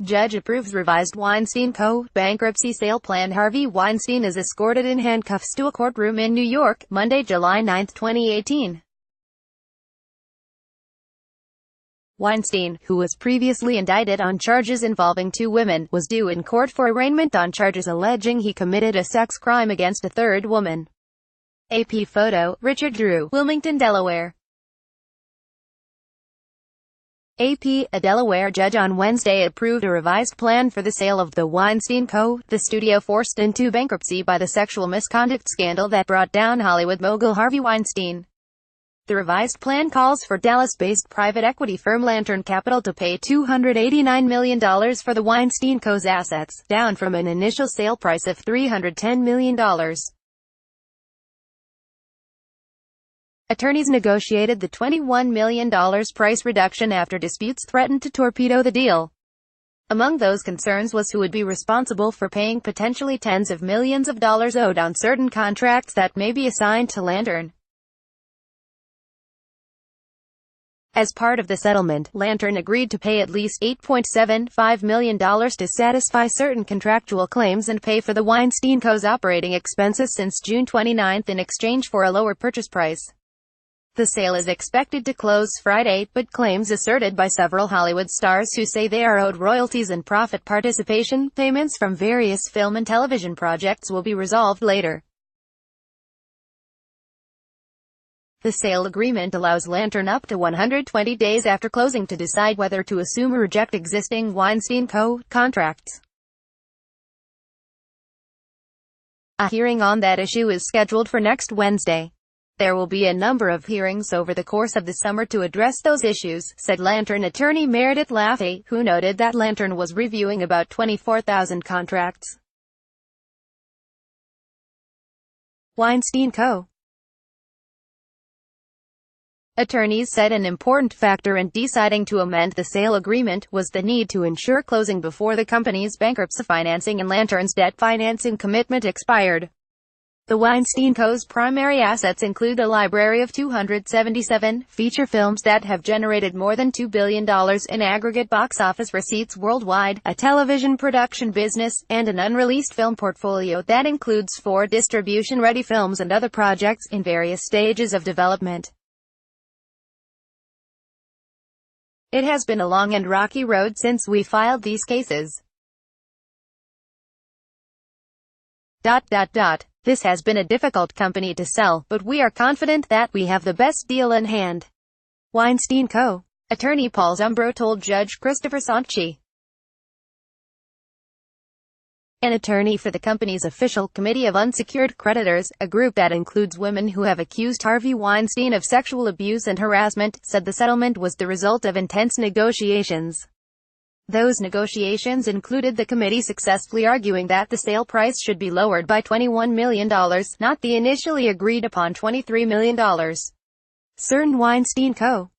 Judge approves revised Weinstein Co. bankruptcy sale plan. Harvey Weinstein is escorted in handcuffs to a courtroom in New York, Monday, July 9, 2018. Weinstein, who was previously indicted on charges involving two women, was due in court for arraignment on charges alleging he committed a sex crime against a third woman. AP photo, Richard Drew, Wilmington, Delaware. AP, a Delaware judge on Wednesday approved a revised plan for the sale of the Weinstein Co., the studio forced into bankruptcy by the sexual misconduct scandal that brought down Hollywood mogul Harvey Weinstein. The revised plan calls for Dallas-based private equity firm Lantern Capital to pay $289 million for the Weinstein Co.'s assets, down from an initial sale price of $310 million. Attorneys negotiated the $21 million price reduction after disputes threatened to torpedo the deal. Among those concerns was who would be responsible for paying potentially tens of millions of dollars owed on certain contracts that may be assigned to Lantern. As part of the settlement, Lantern agreed to pay at least $8.75 million to satisfy certain contractual claims and pay for the Weinstein Co.'s operating expenses since June 29 in exchange for a lower purchase price. The sale is expected to close Friday, but claims asserted by several Hollywood stars who say they are owed royalties and profit participation payments from various film and television projects will be resolved later. The sale agreement allows Lantern up to 120 days after closing to decide whether to assume or reject existing Weinstein Co. contracts. A hearing on that issue is scheduled for next Wednesday. There will be a number of hearings over the course of the summer to address those issues, said Lantern attorney Meredith Laffey, who noted that Lantern was reviewing about 24,000 contracts. Weinstein Co. Attorneys said an important factor in deciding to amend the sale agreement was the need to ensure closing before the company's bankruptcy financing and Lantern's debt financing commitment expired. The Weinstein Co.'s primary assets include a library of 277 feature films that have generated more than $2 billion in aggregate box office receipts worldwide, a television production business, and an unreleased film portfolio that includes 4 distribution-ready films and other projects in various stages of development. It has been a long and rocky road since we filed these cases. This has been a difficult company to sell, but we are confident that we have the best deal in hand. Weinstein Co. attorney Paul Zumbro told Judge Christopher Sanchi, an attorney for the company's official Committee of Unsecured Creditors, a group that includes women who have accused Harvey Weinstein of sexual abuse and harassment, said the settlement was the result of intense negotiations. Those negotiations included the committee successfully arguing that the sale price should be lowered by $21 million, not the initially agreed upon $23 million. Certain Weinstein Co.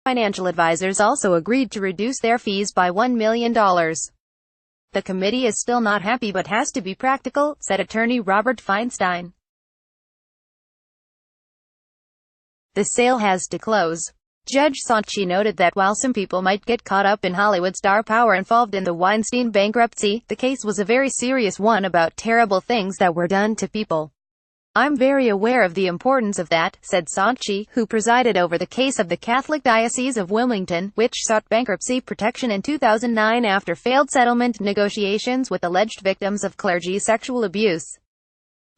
financial advisors also agreed to reduce their fees by $1 million. The committee is still not happy but has to be practical, said attorney Robert Feinstein. The sale has to close. Judge Sanchi noted that while some people might get caught up in Hollywood star power involved in the Weinstein bankruptcy, the case was a very serious one about terrible things that were done to people. I'm very aware of the importance of that, said Sanchi, who presided over the case of the Catholic Diocese of Wilmington, which sought bankruptcy protection in 2009 after failed settlement negotiations with alleged victims of clergy sexual abuse.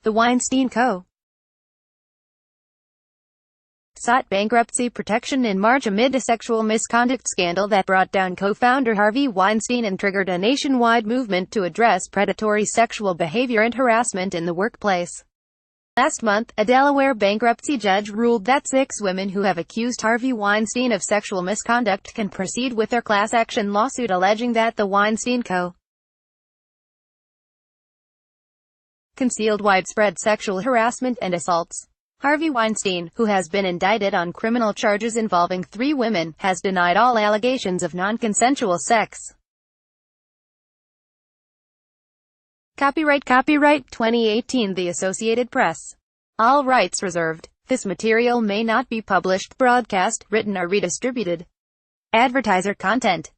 The Weinstein Co. sought bankruptcy protection in March amid a sexual misconduct scandal that brought down co-founder Harvey Weinstein and triggered a nationwide movement to address predatory sexual behavior and harassment in the workplace. Last month, a Delaware bankruptcy judge ruled that 6 women who have accused Harvey Weinstein of sexual misconduct can proceed with their class action lawsuit alleging that the Weinstein Co. concealed widespread sexual harassment and assaults. Harvey Weinstein, who has been indicted on criminal charges involving 3 women, has denied all allegations of non-consensual sex. Copyright 2018 The Associated Press. All rights reserved. This material may not be published, broadcast, written or redistributed. Advertiser content.